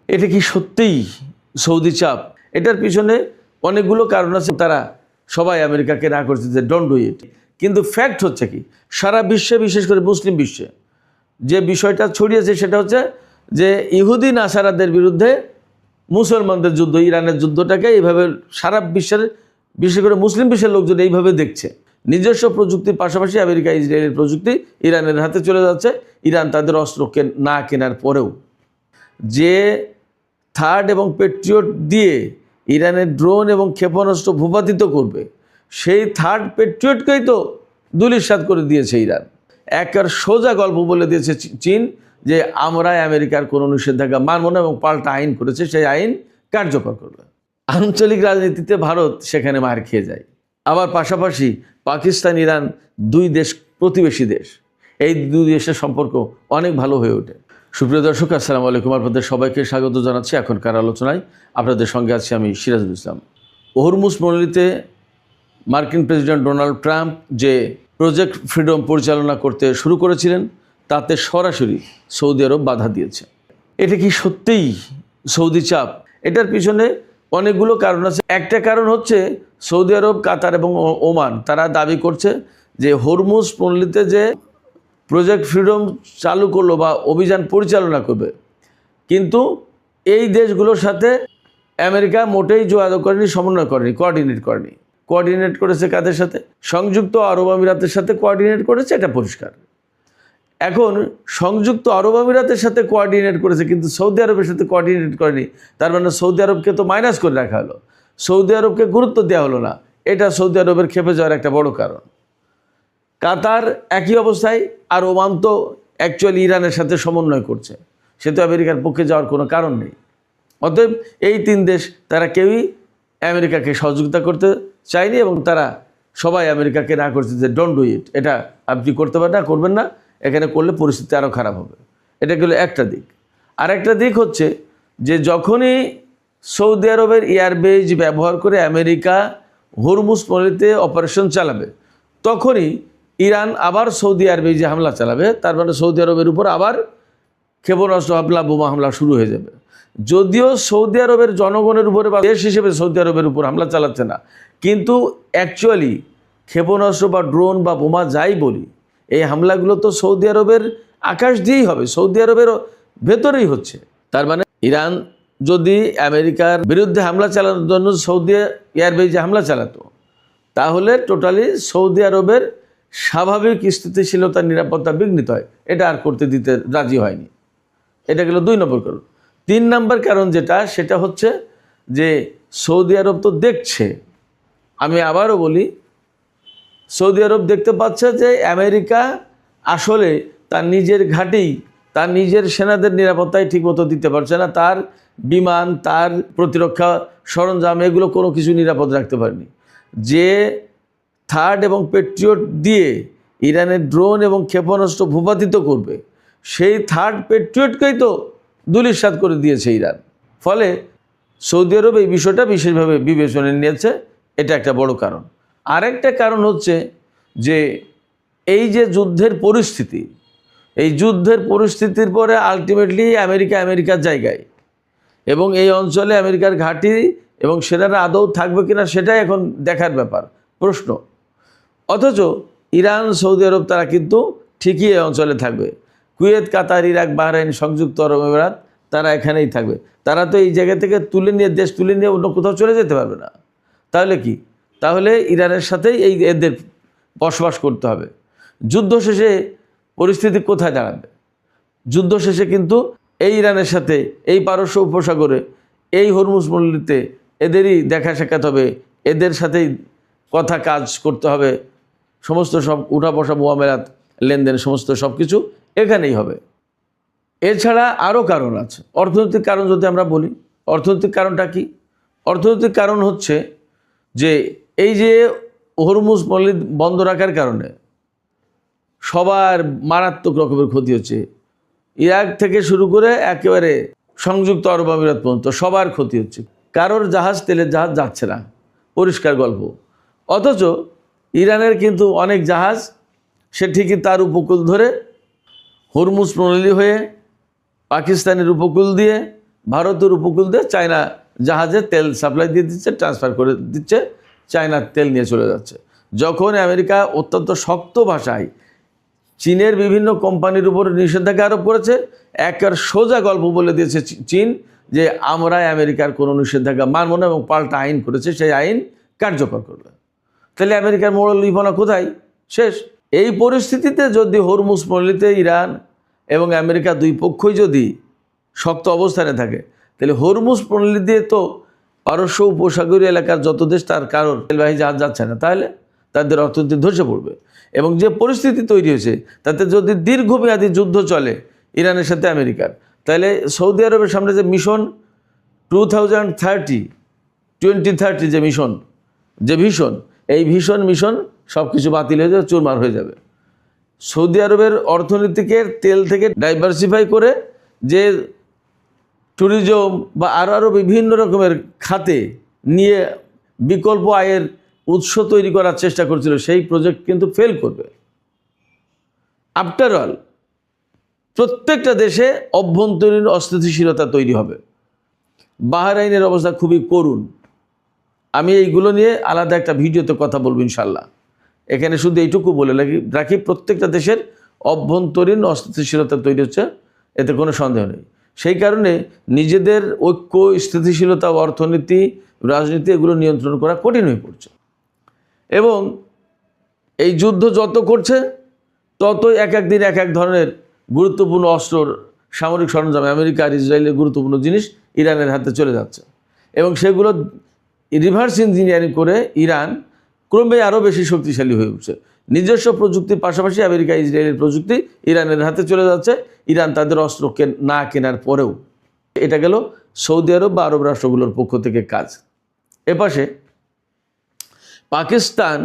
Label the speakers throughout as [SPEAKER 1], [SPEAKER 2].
[SPEAKER 1] এটা কি সত্যিই সৌদি চাপ? এটার পিছনে অনেকগুলো কারণ আছে। তারা সবাই আমেরিকাকে না করছে যে ডোন্ট ডু ইট, কিন্তু ফ্যাক্ট হচ্ছে কি, সারা বিশ্বে, বিশেষ করে মুসলিম বিশ্বে যে বিষয়টা ছড়িয়েছে সেটা হচ্ছে যে ইহুদি নাসারাদের বিরুদ্ধে মুসলমানদের যুদ্ধ, ইরানের যুদ্ধটাকে এইভাবে সারা বিশ্বের, বিশেষ করে মুসলিম বিশ্বের লোকজন এইভাবে দেখছে। নিজস্ব প্রযুক্তির পাশাপাশি আমেরিকা ইসরায়েলের প্রযুক্তি ইরানের হাতে চলে যাচ্ছে। ইরান তাদের অস্ত্র না কেনার পরেও যে থার্ড এবং পেট্রিয়ট দিয়ে ইরানের ড্রোন এবং ক্ষেপণাস্ত্র ভূপাতিত করবে, সেই থার্ড পেট্রিয়টকেই তো ধূলিসাৎ করে দিয়েছে ইরান। একার সোজা গল্প বলে দিয়েছে চীন যে আমরা আমেরিকার কোনো নিষেধাজ্ঞা মানব না, এবং পাল্টা আইন করেছে, সেই আইন কার্যকর করবে। আঞ্চলিক রাজনীতিতে ভারত সেখানে মার খেয়ে যায়। আবার পাশাপাশি পাকিস্তান, ইরান দুই দেশ প্রতিবেশী দেশ, এই দুই দেশের সম্পর্ক অনেক ভালো হয়ে ওঠে। সুপ্রিয় দর্শক, আসসালামু আলাইকুম। আপনাদের সবাইকে স্বাগত জানাচ্ছি এখনকার আলোচনায়। আপনাদের সঙ্গে আছি আমি সিরাজুল ইসলাম। হরমুজ প্রণালীতে মার্কিন প্রেসিডেন্ট ডোনাল্ড ট্রাম্প যে প্রজেক্ট ফ্রিডম পরিচালনা করতে শুরু করেছিলেন, তাতে সরাসরি সৌদি আরব বাধা দিয়েছে। এটা কি সত্যিই সৌদি চাপ? এটার পিছনে অনেকগুলো কারণ আছে। একটা কারণ হচ্ছে সৌদি আরব, কাতার এবং ওমান তারা দাবি করছে যে হরমুজ প্রণালীতে যে প্রজেক্ট ফ্রিডম চালু করলো বা অভিযান পরিচালনা করবে, কিন্তু এই দেশগুলোর সাথে আমেরিকা মোটেই যোগাযোগ করেনি, সমন্বয় করেনি, কোঅর্ডিনেট করেছে কাদের সাথে? সংযুক্ত আরব আমিরাতের সাথে কোঅর্ডিনেট করেছে, এটা পরিষ্কার। এখন সংযুক্ত আরব আমিরাতের সাথে কোঅর্ডিনেট করেছে, কিন্তু সৌদি আরবের সাথে কোঅর্ডিনেট করেনি। তার মানে সৌদি আরবকে তো মাইনাস করে রাখা হলো, সৌদি আরবকে গুরুত্ব দেওয়া হলো না। এটা সৌদি আরবের খেপে যাওয়ার একটা বড় কারণ। কাতার একই অবস্থায়, আর ওমান তো অ্যাকচুয়ালি ইরানের সাথে সমন্বয় করছে, সে তো আমেরিকার পক্ষে যাওয়ার কোনো কারণ নেই। অতএব এই তিন দেশ তারা কেউই আমেরিকাকে সহযোগিতা করতে চায়নি, এবং তারা সবাই আমেরিকাকে না করছে যে ডোন্ট ডু ইট, এটা আপনি করতে পারেন না, করবেন না, এখানে করলে পরিস্থিতি আরও খারাপ হবে। এটা গেল একটা দিক। আর একটা দিক হচ্ছে যে যখনই সৌদি আরবের এয়ারবেজ ব্যবহার করে আমেরিকা হরমুজ প্রণালীতে অপারেশন চালাবে, তখনই ইরান আবার সৌদি এয়ারবেজে হামলা চালাবে। তার মানে সৌদি আরবের উপর আবার ক্ষেপণাস্ত্র হামলা, বোমা হামলা শুরু হয়ে যাবে। যদিও সৌদি আরবের জনগণের উপরে বা দেশ হিসেবে সৌদি আরবের উপর হামলা চালাচ্ছে না, কিন্তু অ্যাকচুয়ালি ক্ষেপণাস্ত্র বা ড্রোন বা বোমা যাই বলি, এই হামলাগুলো তো সৌদি আরবের আকাশ দিয়েই হবে, সৌদি আরবের ভেতরেই হচ্ছে। তার মানে ইরান যদি আমেরিকার বিরুদ্ধে হামলা চালানোর জন্য সৌদি এয়ারবেজে হামলা চালাতো, তাহলে টোটালি সৌদি আরবের স্বাভাবিক স্থিতিশীলতার নিরাপত্তা বিঘ্নিত হয়। এটা আর করতে দিতে রাজি হয়নি। এটা গেল 2 নম্বর কারণ। 3 নম্বর কারণ যেটা, সেটা হচ্ছে যে সৌদি আরব তো দেখছে, আমি আবারও বলি, সৌদি আরব দেখতে পাচ্ছে যে আমেরিকা আসলে তার নিজের ঘাঁটি, তার নিজের সেনাদের নিরাপত্তায় ঠিকমতো দিতে পারছে না। তার বিমান, তার প্রতিরক্ষা সরঞ্জাম, এগুলো কোনো কিছু নিরাপদ রাখতে পারেনি। যে থার্ড এবং পেট্রিয়ট দিয়ে ইরানের ড্রোন এবং ক্ষেপণাস্ত্র ভূপাতিত করবে, সেই থার্ড পেট্রিয়টকেই তো ধূলিসাৎ করে দিয়েছে ইরান। ফলে সৌদি আরব এই বিষয়টা বিশেষভাবে বিবেচনায় নিয়েছে। এটা একটা বড় কারণ। আরেকটা কারণ হচ্ছে যে এই যে যুদ্ধের পরিস্থিতি, এই যুদ্ধের পরিস্থিতির পরে আলটিমেটলি আমেরিকার জায়গায়, এবং এই অঞ্চলে আমেরিকার ঘাঁটি এবং সেনারা আদৌ থাকবে কিনা সেটাই এখন দেখার ব্যাপার, প্রশ্ন। অথচ ইরান, সৌদি আরব তারা কিন্তু ঠিকই এই অঞ্চলে থাকবে। কুয়েত, কাতার, ইরাক, বাহরাইন, সংযুক্ত আরব আমিরাত তারা এখানেই থাকবে। তারা তো এই জায়গা থেকে দেশ তুলে নিয়ে অন্য কোথাও চলে যেতে পারবে না। তাহলে কি? তাহলে ইরানের সাথেই এদের বসবাস করতে হবে। যুদ্ধ শেষে পরিস্থিতি কোথায় দাঁড়াবে? যুদ্ধ শেষে কিন্তু এই ইরানের সাথে, এই পারস্য উপসাগরে, এই হরমুজ প্রণালীতে এদেরই দেখা সাক্ষাৎ হবে, এদের সাথেই কথা কাজ করতে হবে। সমস্ত সব উঠা বসা, মুআমেলাত, লেনদেন, সমস্ত সব কিছু এখানেই হবে। এছাড়া আরও কারণ আছে। অর্থনৈতিক কারণ যদি আমরা বলি, অর্থনৈতিক কারণটা কি? অর্থনৈতিক কারণ হচ্ছে যে এই যে হরমুজ প্রণালী বন্ধ রাখার কারণে সবার মারাত্মক রকমের ক্ষতি হচ্ছে। ইরাক থেকে শুরু করে একেবারে সংযুক্ত আরব আমিরাত পর্যন্ত সবার ক্ষতি হচ্ছে। কারোর জাহাজ, তেলের জাহাজ যাচ্ছে না, পরিষ্কার গল্প। অথচ ইরানের কিন্তু অনেক জাহাজ, সে ঠিকই তার উপকূল ধরে হরমুজ প্রণালী হয়ে পাকিস্তানের উপকূল দিয়ে ভারতের উপকূল দিয়ে চায়না জাহাজে তেল সাপ্লাই দিয়ে দিচ্ছে, ট্রান্সফার করে দিচ্ছে, চায়নার তেল নিয়ে চলে যাচ্ছে। যখন আমেরিকা অত্যন্ত শক্ত ভাষায় চীনের বিভিন্ন কোম্পানির উপর নিষেধাজ্ঞা আরোপ করেছে, একের সোজা গল্প বলে দিয়েছে চীন যে আমরা আমেরিকার কোনো নিষেধাজ্ঞা মানব না এবং পাল্টা আইন করেছে, সেই আইন কার্যকর করবে। তাহলে আমেরিকার মোড়লিপনা কোথায়? শেষ। এই পরিস্থিতিতে যদি হরমুজ প্রণালীতে ইরান এবং আমেরিকা দুই পক্ষই যদি শক্ত অবস্থানে থাকে, তাহলে হরমুজ প্রণালী দিয়ে তো পারস্য উপসাগরীয় এলাকার যত দেশ তার কারোর তেলবাহী জাহাজ যাচ্ছে না, তাহলে তাদের অর্থনীতি ধসে পড়বে। এবং যে পরিস্থিতি তৈরি হয়েছে তাতে যদি দীর্ঘমেয়াদী যুদ্ধ চলে ইরানের সাথে আমেরিকার, তাহলে সৌদি আরবের সামনে যে মিশন 2030 যে ভিশন এই মিশন সব কিছু বাতিল হয়ে যাবে, চুরমার হয়ে যাবে। সৌদি আরবের অর্থনীতিকে তেল থেকে ডাইভার্সিফাই করে যে ট্যুরিজম বা আরও বিভিন্ন রকমের খাতে নিয়ে বিকল্প আয়ের উৎস তৈরি করার চেষ্টা করছিল, সেই প্রজেক্ট কিন্তু ফেল করবে। আফটার অল প্রত্যেকটা দেশে অভ্যন্তরীণ অস্থিতিশীলতা তৈরি হবে। বাহরাইনের অবস্থা খুবই করুণ। আমি এইগুলো নিয়ে আলাদা একটা ভিডিওতে কথা বলবো ইনশাল্লাহ। এখানে শুধু এইটুকু বলে রাখি, প্রত্যেকটা দেশের অভ্যন্তরীণ অস্থিতিশীলতা তৈরি হচ্ছে, এতে কোনো সন্দেহ নেই। সেই কারণে নিজেদের ঐক্য, স্থিতিশীলতা, অর্থনীতি, রাজনীতি এগুলো নিয়ন্ত্রণ করা কঠিন হয়ে পড়ছে। এবং এই যুদ্ধ যত করছে ততই এক দিন এক ধরনের গুরুত্বপূর্ণ অস্ত্র, সামরিক সরঞ্জাম, আমেরিকা আর ইসরায়েলের গুরুত্বপূর্ণ জিনিস ইরানের হাতে চলে যাচ্ছে। এবং সেগুলো রিভার্স ইঞ্জিনিয়ারিং করে ইরান ক্রমে আরও বেশি শক্তিশালী হয়ে উঠছে। নিজস্ব প্রযুক্তির পাশাপাশি আমেরিকা ইসরায়েলের প্রযুক্তি ইরানের হাতে চলে যাচ্ছে, ইরান তাদের অস্ত্র না কেনার পরেও। এটা গেল সৌদি আরব বা আরব রাষ্ট্রগুলোর পক্ষ থেকে কাজ। এপাশে পাকিস্তান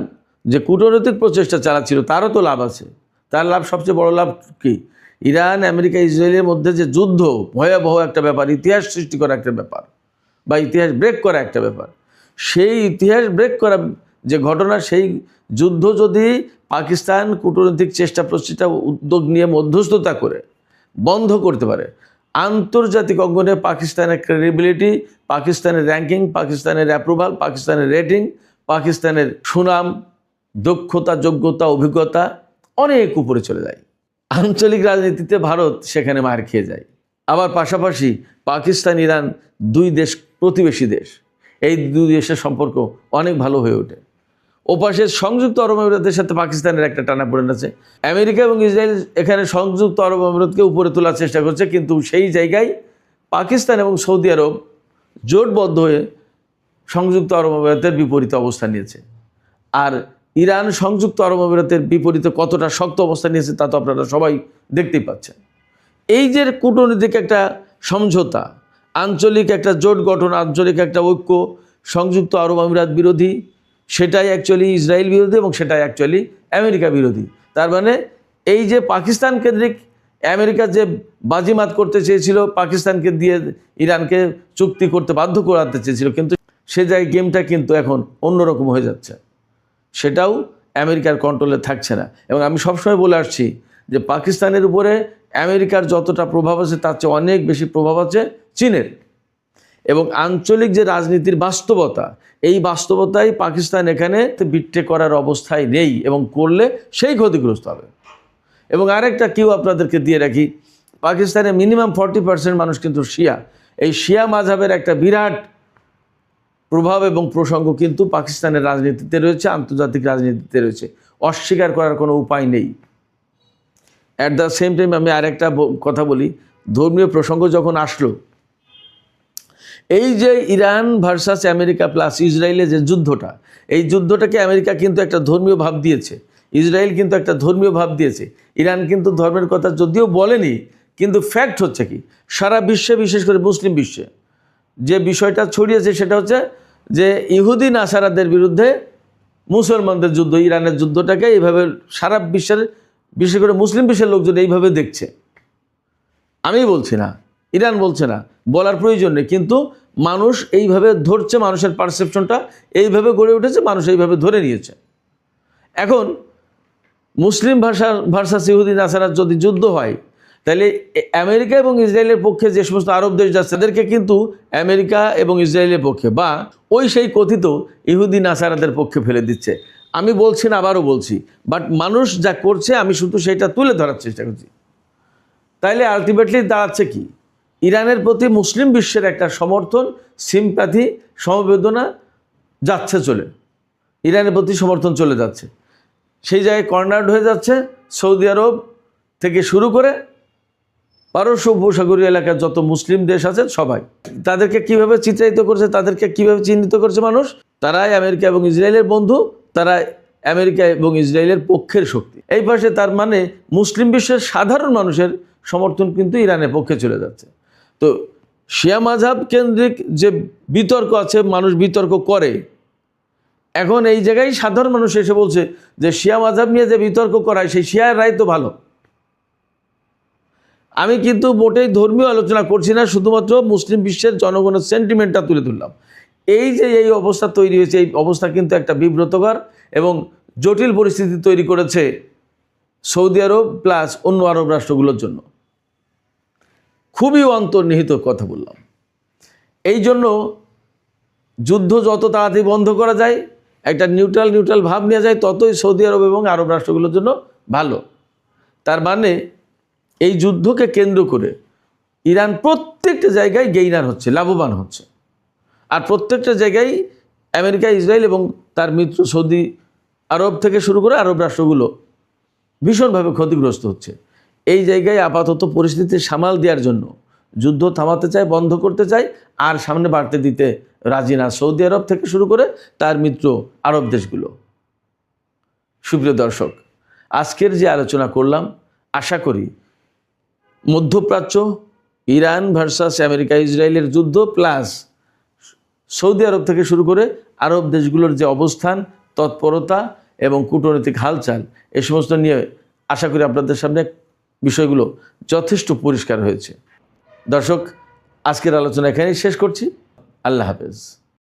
[SPEAKER 1] যে কূটনৈতিক প্রচেষ্টা চালাচ্ছিল তারও তো লাভ আছে। তার লাভ, সবচেয়ে বড় লাভ কি? ইরান, আমেরিকা, ইসরায়েলের মধ্যে যে যুদ্ধ, ভয়াবহ একটা ব্যাপার, ইতিহাস সৃষ্টি করা একটা ব্যাপার বা ইতিহাস ব্রেক করা একটা ব্যাপার, সেই ইতিহাস ব্রেক করা যে ঘটনা, সেই যুদ্ধ যদি পাকিস্তান কূটনৈতিক চেষ্টা প্রচেষ্টা উদ্যোগ নিয়ে মধ্যস্থতা করে বন্ধ করতে পারে, আন্তর্জাতিক অঙ্গনে পাকিস্তানের ক্রেডিবিলিটি, পাকিস্তানের র্যাঙ্কিং, পাকিস্তানের অ্যাপ্রুভাল, পাকিস্তানের রেটিং, পাকিস্তানের সুনাম, দক্ষতা, যোগ্যতা, অভিজ্ঞতা অনেক উপরে চলে যায়। আঞ্চলিক রাজনীতিতে ভারত সেখানে মার খেয়ে যায়। আবার পাশাপাশি পাকিস্তান, ইরান দুই দেশ প্রতিবেশী দেশ, এই দুই দেশের সম্পর্ক অনেক ভালো হয়ে ওঠে। ওপাশে সংযুক্ত আরব আমিরাতের সাথে পাকিস্তানের একটা টানাপোড়েন আছে। আমেরিকা এবং ইসরায়েল এখানে সংযুক্ত আরব আমিরাতকে উপরে তোলার চেষ্টা করছে, কিন্তু সেই জায়গায় পাকিস্তান এবং সৌদি আরব জোটবদ্ধ হয়ে সংযুক্ত আরব আমিরাতের বিপরীতে অবস্থান নিয়েছে। আর ইরান সংযুক্ত আরব আমিরাতের বিপরীতে কতটা শক্ত অবস্থান নিয়েছে তা তো আপনারা সবাই দেখতেই পাচ্ছেন। এই যে কূটনৈতিক একটা সমঝোতা, আঞ্চলিক একটা জোট গঠন, আঞ্চলিক একটা ঐক্য, সংযুক্ত আরব আমিরাত বিরোধী, সেটাই অ্যাকচুয়ালি ইসরায়েল বিরোধী এবং সেটাই অ্যাকচুয়ালি আমেরিকা বিরোধী। তার মানে এই যে পাকিস্তান কেন্দ্রিক আমেরিকা যে বাজিমাত করতে চেয়েছিল, পাকিস্তানকে দিয়ে ইরানকে চুক্তি করতে বাধ্য করাতে চেয়েছিল, কিন্তু সে জায়গায় গেমটা কিন্তু এখন অন্যরকম হয়ে যাচ্ছে, সেটাও আমেরিকার কন্ট্রোলে থাকছে না। এবং আমি সবসময় বলে আসছি যে পাকিস্তানের উপরে আমেরিকার যতটা প্রভাব আছে তার চেয়ে অনেক বেশি প্রভাব আছে চীনের। এবং আঞ্চলিক যে রাজনীতির বাস্তবতা, এই বাস্তবতায় পাকিস্তান এখানে বিট্রে করার অবস্থায় নেই, এবং করলে সেই ক্ষতিগ্রস্ত হবে। এবং আরেকটা কিউ আপনাদেরকে দিয়ে রাখি, পাকিস্তানে মিনিমাম 40% মানুষ কিন্তু শিয়া। এই শিয়া মাযহাবের একটা বিরাট প্রভাব এবং প্রসঙ্গ কিন্তু পাকিস্তানের রাজনীতিতে রয়েছে, আন্তর্জাতিক রাজনীতিতে রয়েছে, অস্বীকার করার কোনো উপায় নেই। অ্যাট দ্য সেম টাইম আমি আরেকটা কথা বলি, ধর্মীয় প্রসঙ্গ যখন আসলো, এই যে ইরান ভার্সাস আমেরিকা প্লাস ইসরায়েলের যে যুদ্ধটা, এই যুদ্ধটাকে আমেরিকা কিন্তু একটা ধর্মীয় ভাব দিয়েছে, ইসরায়েল কিন্তু একটা ধর্মীয় ভাব দিয়েছে। ইরান কিন্তু ধর্মের কথা যদিও বলেনি, কিন্তু ফ্যাক্ট হচ্ছে কি, সারা বিশ্বে, বিশেষ করে মুসলিম বিশ্বে যে বিষয়টা ছড়িয়েছে সেটা হচ্ছে যে ইহুদি নাসারাদের বিরুদ্ধে মুসলমানদের যুদ্ধ, ইরানের যুদ্ধটাকে এইভাবে সারা বিশ্বের, বিশেষ করে মুসলিম বিশ্বের লোকজন এইভাবে দেখছে। আমি বলছি না, ইরান বলছে না, বলার প্রয়োজন নেই, কিন্তু মানুষ এইভাবে ধরছে, মানুষের পারসেপশনটা এইভাবে গড়ে উঠেছে, মানুষ এইভাবে ধরে নিয়েছে। এখন মুসলিম ভার্সাস ইহুদি নাসারার যদি যুদ্ধ হয়, তাহলে আমেরিকা এবং ইসরায়েলের পক্ষে যে সমস্ত আরব দেশ যাচ্ছে তাদেরকে কিন্তু আমেরিকা এবং ইসরায়েলের পক্ষে বা ওই সেই কথিত ইহুদি নাসারাদের পক্ষে ফেলে দিচ্ছে। আমি বলছি না, আবারও বলছি, বাট মানুষ যা করছে আমি শুধু সেটা তুলে ধরার চেষ্টা করছি। তাইলে আলটিমেটলি দাঁড়াচ্ছে কি, ইরানের প্রতি মুসলিম বিশ্বের একটা সমর্থন, সিম্প্যাথি, সমবেদনা যাচ্ছে চলে, ইরানের প্রতি সমর্থন চলে যাচ্ছে। সেই জায়গায় কর্নার্ড হয়ে যাচ্ছে সৌদি আরব থেকে শুরু করে পারস্য উপসাগরীয় এলাকার যত মুসলিম দেশ আছে সবাই। তাদেরকে কিভাবে চিত্রায়িত করছে, তাদেরকে কিভাবে চিহ্নিত করছে মানুষ, তারাই আমেরিকা এবং ইসরায়েলের বন্ধু, তারা আমেরিকা এবং ইসরায়েলের পক্ষের শক্তি। এই পাশে তার মানে মুসলিম বিশ্বের সাধারণ মানুষের সমর্থন কিন্তু ইরানের পক্ষে চলে যাচ্ছে। তো শিয়া মাযহাব কেন্দ্রিক যে বিতর্ক আছে, মানুষ বিতর্ক করে, এখন এই জায়গায় সাধারণ মানুষ এসে বলছে যে শিয়া মাযহাব নিয়ে যে বিতর্ক করায় সেই শিয়ারাই তো ভালো। আমি কিন্তু মোটেই ধর্মীয় আলোচনা করছি না, শুধুমাত্র মুসলিম বিশ্বের জনগণের সেন্টিমেন্টটা তুলে ধরলাম। এই যে এই অবস্থা তৈরি হয়েছে, এই অবস্থা কিন্তু একটা বিব্রতকর এবং জটিল পরিস্থিতি তৈরি করেছে সৌদি আরব প্লাস অন্য আরব রাষ্ট্রগুলোর জন্য। খুবই অন্তর্নিহিত কথা বললাম। এই জন্য যুদ্ধ যত তাড়াতাড়ি বন্ধ করা যায়, একটা নিউট্রাল ভাব নেওয়া যায়, ততই সৌদি আরব এবং আরব রাষ্ট্রগুলোর জন্য ভালো। তার মানে এই যুদ্ধকে কেন্দ্র করে ইরান প্রত্যেকটা জায়গায় গেইনার হচ্ছে, লাভবান হচ্ছে, আর প্রত্যেকটা জায়গায় আমেরিকা, ইসরায়েল এবং তার মিত্র সৌদি আরব থেকে শুরু করে আরব রাষ্ট্রগুলো ভীষণভাবে ক্ষতিগ্রস্ত হচ্ছে। এই জায়গায় আপাতত পরিস্থিতি সামাল দেওয়ার জন্য যুদ্ধ থামাতে চায়, বন্ধ করতে চায়, আর সামনে বাড়তে দিতে রাজি না সৌদি আরব থেকে শুরু করে তার মিত্র আরব দেশগুলো। সুপ্রিয় দর্শক, আজকের যে আলোচনা করলাম, আশা করি মধ্যপ্রাচ্য, ইরান ভার্সাস আমেরিকা ইসরায়েলের যুদ্ধ প্লাস সৌদি আরব থেকে শুরু করে আরব দেশগুলোর যে অবস্থান, তৎপরতা এবং কূটনৈতিক হালচাল, এ সমস্ত নিয়ে আশা করি আপনাদের সামনে বিষয়গুলো যথেষ্ট পরিষ্কার হয়েছে। দর্শক, আজকের আলোচনা এখানেই শেষ করছি। আল্লাহ হাফেজ।